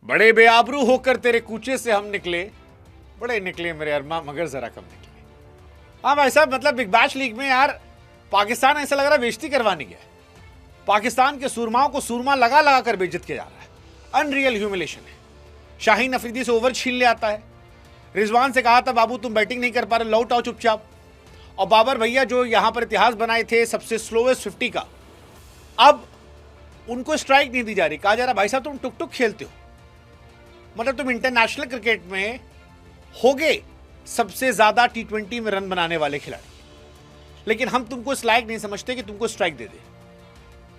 बड़े बेआबरू होकर तेरे कूचे से हम निकले, बड़े निकले मेरे अरमा मगर जरा कम निकले। हाँ भाई साहब, मतलब बिग बैश लीग में यार पाकिस्तान ऐसा लग रहा है बेइज्जती करवाने गया। पाकिस्तान के सूरमाओं को सूरमा लगा लगा कर बेइज्जत किया जा रहा है। अनरियल ह्यूमिलेशन है। शाहीन अफरीदी से ओवर छीन ले आता है। रिजवान से कहा था बाबू तुम बैटिंग नहीं कर पा रहे, लौट आओ चुपचाप। और बाबर भैया जो यहां पर इतिहास बनाए थे सबसे स्लोएस्ट 50 का, अब उनको स्ट्राइक नहीं दी जा रही। कहा जा रहा भाई साहब तुम टुक टुक खेलते हो, मतलब तुम इंटरनेशनल क्रिकेट में होगे सबसे ज्यादा T20 में रन बनाने वाले खिलाड़ी, लेकिन हम तुमको इस लायक नहीं समझते कि तुमको स्ट्राइक दे दे।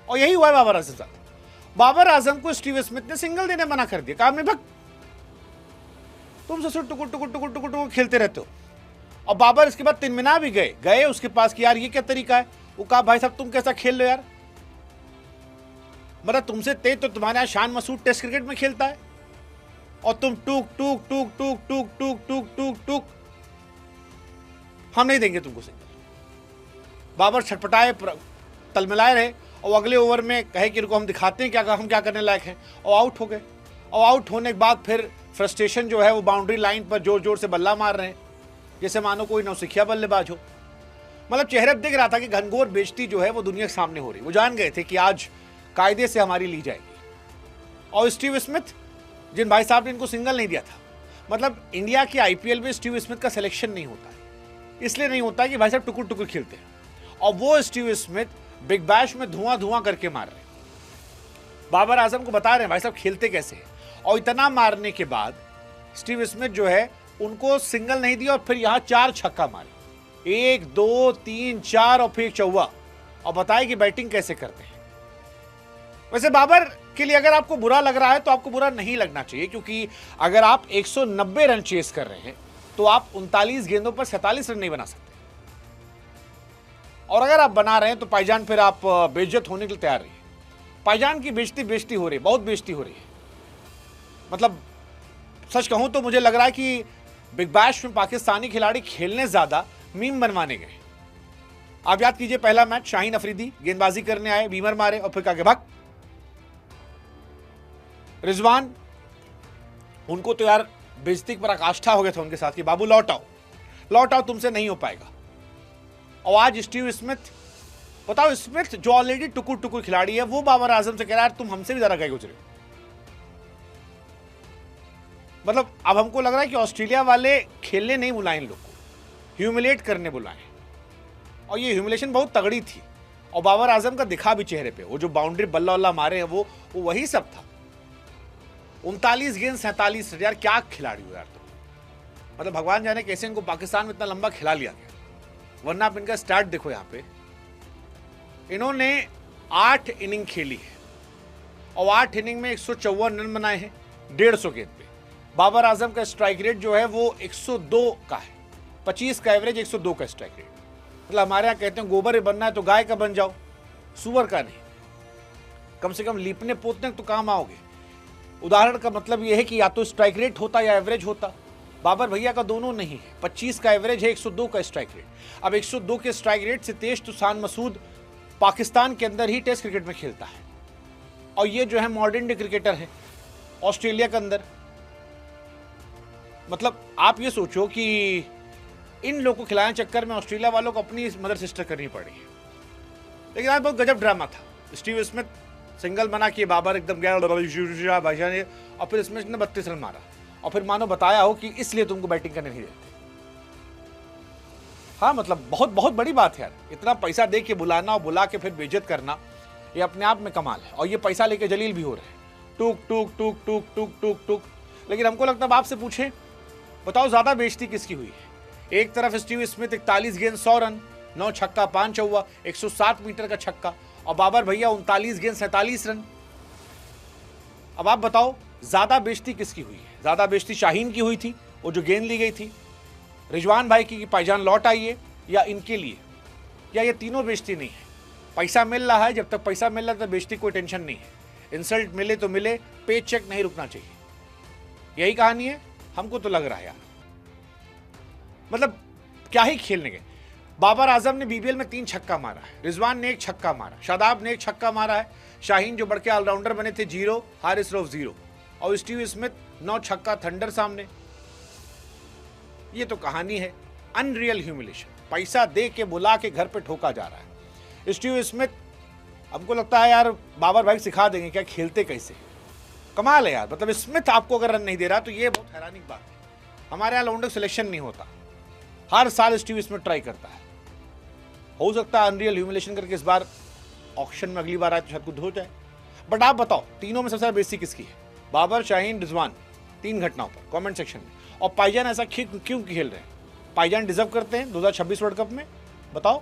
और यही हुआ है बाबर आजम साथ। बाबर आजम को स्टीव स्मिथ ने सिंगल देने मना कर दिया। काम में भग तुम ससुर टुकुर टुकुर टुकुर टुकुर टुकुर खेलते रहते हो। और बाबर इसके बाद तिनमिना भी गए उसके पास कि यार ये क्या तरीका है। वो कहा भाई साहब तुम कैसा खेल लो यार, मतलब तुमसे तेज तो तुम्हारे यहाँ शान मसूद टेस्ट क्रिकेट में खेलता है और तुम टूक टूक टूक टूक टूक टूक टूक टूक टूक, हम नहीं देंगे तुमको सिंगल। बाबर छटपटाए तलमिलाए रहे और अगले ओवर में कहे कि रुको हम दिखाते हैं क्या हम क्या करने लायक हैं, और आउट हो गए। और आउट होने के बाद फिर फ्रस्ट्रेशन जो है वो बाउंड्री लाइन पर जोर जोर से बल्ला मार रहे हैं जैसे मानो कोई नौसिखिया बल्लेबाज हो। मतलब चेहरे पर दिख रहा था कि घनघोर बेइज्जती जो है वो दुनिया के सामने हो रही। वो जान गए थे कि आज कायदे से हमारी ली जाएगी। और स्टीव स्मिथ जिन भाई साहब ने इनको सिंगल नहीं दिया था, मतलब इंडिया के IPL में स्टीव स्मिथ का सिलेक्शन नहीं होता है, इसलिए नहीं होता कि भाई साहब टुकुर टुकुर खेलते हैं। और वो स्टीव स्मिथ बिग बैश में धुआं धुआं करके मार रहे हैं। बाबर आजम को बता रहे हैं भाई साहब खेलते कैसे हैं। और इतना मारने के बाद स्टीव स्मिथ जो है उनको सिंगल नहीं दिया और फिर यहां 4 छक्का मारे, 1 2 3 4 और फिर चौवा, और बताए कि बैटिंग कैसे करते हैं। वैसे बाबर के लिए अगर आपको बुरा लग रहा है तो आपको बुरा नहीं लगना चाहिए, क्योंकि अगर आप 190 रन चेस कर रहे हैं तो आप 39 गेंदों पर 47 रन नहीं बना सकते। और अगर आप बना रहे हैं तो भाईजान फिर आप बेइज्जत होने के लिए तैयार रहिए। भाईजान की बेइज्जती हो रही है, बहुत बेइज्जती हो रही है। मतलब सच कहूं तो मुझे लग रहा है कि बिग बैश में पाकिस्तानी खिलाड़ी खेलने ज्यादा मीम बनवाने गए। आप याद कीजिए पहला मैच शाहीन अफरीदी गेंदबाजी करने आए, बीमर मारे और फिर कहा भाग। रिजवान उनको तो यार बेइज्जती पर आकाष्ठा हो गया था उनके साथ कि बाबू लौट आओ तुमसे नहीं हो पाएगा। और आज स्टीव स्मिथ, बताओ स्मिथ जो ऑलरेडी टुकुर टुकुर खिलाड़ी है वो बाबर आजम से कह रहा है तुम हमसे भी ज्यादा गए गुजरे। मतलब अब हमको लग रहा है कि ऑस्ट्रेलिया वाले खेलने नहीं बुलाए इन लोग को, ह्यूमिलेट करने बुलाए। और ये ह्यूमिलेशन बहुत तगड़ी थी। और बाबर आजम का दिखा भी चेहरे पे, वो जो बाउंड्री बल्ला वल्ला मारे हैं वो वही सब था। 39 गेंद 47 रन, यार क्या खिलाड़ी हो यार तुम। मतलब भगवान जाने कैसे इनको पाकिस्तान में इतना लंबा खिला लिया गया, वरना आप इनका स्टार्ट देखो। यहां पे इन्होंने 8 इनिंग खेली है और 8 इनिंग में 154 रन बनाए हैं 150 गेंद पे। बाबर आजम का स्ट्राइक रेट जो है वो 102 का है, 25 का एवरेज, 102 का स्ट्राइक रेट। मतलब हमारे यहाँ कहते हैं गोबर बनना है तो गाय का बन जाओ, सुअर का नहीं। कम से कम लीपने पोतने तो काम आओगे। उदाहरण का मतलब यह है कि या तो स्ट्राइक रेट होता या एवरेज होता। बाबर भैया का दोनों नहीं है, 25 का एवरेज है, 102 का स्ट्राइक रेट। अब 102 के स्ट्राइक रेट से तेज तो शान मसूद पाकिस्तान के अंदर ही टेस्ट क्रिकेट में खेलता है, और ये जो है मॉडर्न डे क्रिकेटर है ऑस्ट्रेलिया के अंदर। मतलब आप ये सोचो कि इन लोगों को खिलाने चक्कर में ऑस्ट्रेलिया वालों को अपनी मदर सिस्टर करनी पड़ी है। लेकिन आज बहुत गजब ड्रामा था। स्टीव स्मिथ सिंगल बना किए, बाबर एकदम गया भाईजान ने, और फिर स्मिथ ने 32 रन मारा और फिर मानो बताया हो कि इसलिए तुमको बैटिंग करने नहीं देते। हाँ मतलब बहुत बहुत बड़ी बात है यार, इतना पैसा दे के बुलाना और बुला के फिर बेइज्जत करना, ये अपने आप में कमाल है। और ये पैसा लेके जलील भी हो रहे हैं, टूक टूक टूक टूक टूक टूक टूक। लेकिन हमको लगता है आपसे पूछें, बताओ ज्यादा बेइज्जती किसकी हुई है। एक तरफ स्टीव स्मिथ 41 गेंद 100 रन, 9 छक्का 5 चौवा, 107 मीटर का छक्का, और बाबर भैया 39 गेंद 47 रन। अब आप बताओ ज्यादा बेइज्जती किसकी हुई है। ज्यादा बेइज्जती शाहीन की हुई थी, वो जो गेंद ली गई थी, रिजवान भाई की पाईजान लौट आइए, या इनके लिए, या ये तीनों बेइज्जती नहीं है। पैसा मिल रहा है, जब तक पैसा मिल रहा है तो बेइज्जती कोई टेंशन नहीं है। इंसल्ट मिले तो मिले, पे चेक नहीं रुकना चाहिए। यही कहानी है, हमको तो लग रहा है यार। मतलब क्या ही खेलने गए। बाबर आजम ने BBL में 3 छक्का मारा है, रिजवान ने 1 छक्का मारा, शादाब ने 1 छक्का मारा है, शाहीन जो बढ़ के ऑलराउंडर बने थे 0, हारिस रऊफ 0, और स्टीव स्मिथ 9 छक्का थंडर सामने। ये तो कहानी है, अनरियल ह्यूमिलेशन। पैसा दे के बुला के घर पे ठोका जा रहा है। स्टीव स्मिथ, हमको लगता है यार बाबर भाई सिखा देंगे क्या खेलते कैसे। कमाल है यार, मतलब स्मिथ आपको अगर रन नहीं दे रहा तो ये बहुत हैरानी की बात है। हमारे यहाँ लॉन्डर सिलेक्शन नहीं होता, हर साल स्टीव स्मिथ ट्राई करता है। हो सकता है अनरियल ह्यूमिलेशन करके इस बार ऑक्शन में अगली बार आए तो शायद कुछ हो जाए। बट आप बताओ, तीनों में सबसे ज्यादा बेइज्जती किसकी है? बाबर, शाहीन, रिजवान, 3 घटनाओं पर कमेंट सेक्शन में। और पाईजान ऐसा क्यों खेल रहे हैं? पाईजान डिजर्व करते हैं 2026 वर्ल्ड कप में? बताओ।